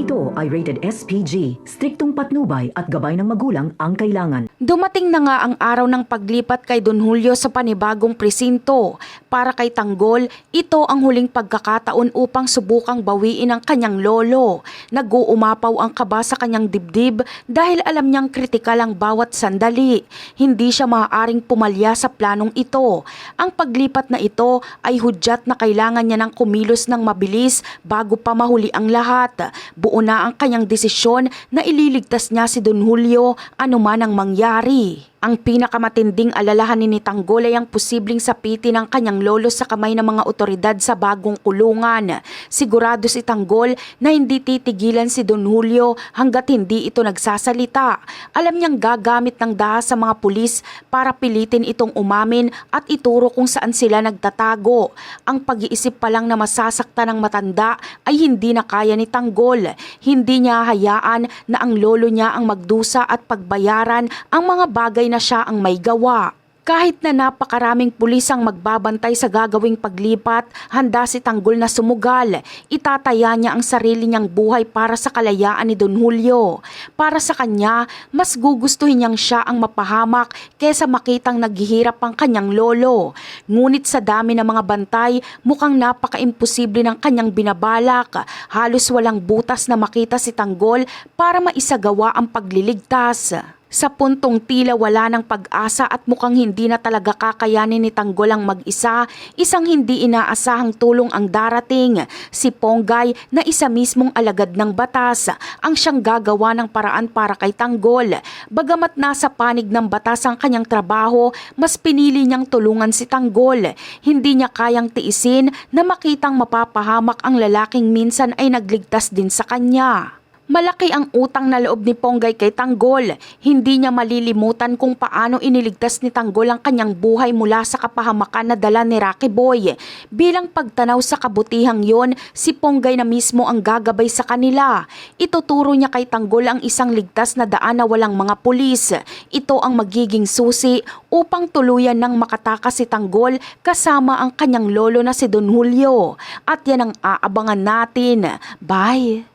ito ay rated SPG, striktong patnubay at gabay ng magulang ang kailangan. Dumating na nga ang araw ng paglipat kay Don Julio sa panibagong presinto. Para kay Tanggol, ito ang huling pagkakataon upang subukang bawiin ang kanyang lolo. Nag-uumapaw ang kaba sa kanyang dibdib dahil alam niyang kritikal ang bawat sandali. Hindi siya maaaring pumalya sa planong ito. Ang paglipat na ito ay hudyat na kailangan niya ng kumilos ng mabilis bago pa mahuli ang lahat. Buo na ang kanyang desisyon na ililigtas niya si Don Julio anuman ang mangyari. Ang pinakamatinding alalahanin ni Tanggol ay ang posibleng sapitin ng kanyang lolo sa kamay ng mga otoridad sa bagong kulungan. Sigurado si Tanggol na hindi titigilan si Don Julio hanggat hindi ito nagsasalita. Alam niyang gagamit ng dahas sa mga pulis para pilitin itong umamin at ituro kung saan sila nagtatago. Ang pag-iisip pa lang na masasaktan ng matanda ay hindi na kaya ni Tanggol. Hindi niya hayaan na ang lolo niya ang magdusa at pagbayaran ang mga bagay na siya ang may gawa. Kahit na napakaraming pulis ang magbabantay sa gagawing paglipat, handa si Tanggol na sumugal. Itataya niya ang sarili niyang buhay para sa kalayaan ni Don Julio. Para sa kanya, mas gugustuhin niyang siya ang mapahamak kesa makitang naghihirap ang kanyang lolo. Ngunit sa dami ng mga bantay, mukhang napaka-imposible ng kanyang binabalak. Halos walang butas na makita si Tanggol para maisagawa ang pagliligtas. Sa puntong tila wala ng pag-asa at mukhang hindi na talaga kakayanin ni Tanggol ang mag-isa, isang hindi inaasahang tulong ang darating. Si Ponggay na isa mismong alagad ng batas ang siyang gagawa ng paraan para kay Tanggol. Bagamat nasa panig ng batas ang kanyang trabaho, mas pinili niyang tulungan si Tanggol. Hindi niya kayang tiisin na makitang mapapahamak ang lalaking minsan ay nagligtas din sa kanya. Malaki ang utang na loob ni Ponggay kay Tanggol. Hindi niya malilimutan kung paano iniligtas ni Tanggol ang kanyang buhay mula sa kapahamakan na dala ni Rocky Boy. Bilang pagtanaw sa kabutihang yon, si Ponggay na mismo ang gagabay sa kanila. Ituturo niya kay Tanggol ang isang ligtas na daan na walang mga pulis. Ito ang magiging susi upang tuluyan ng makatakas si Tanggol kasama ang kanyang lolo na si Don Julio. At yan ang aabangan natin. Bye!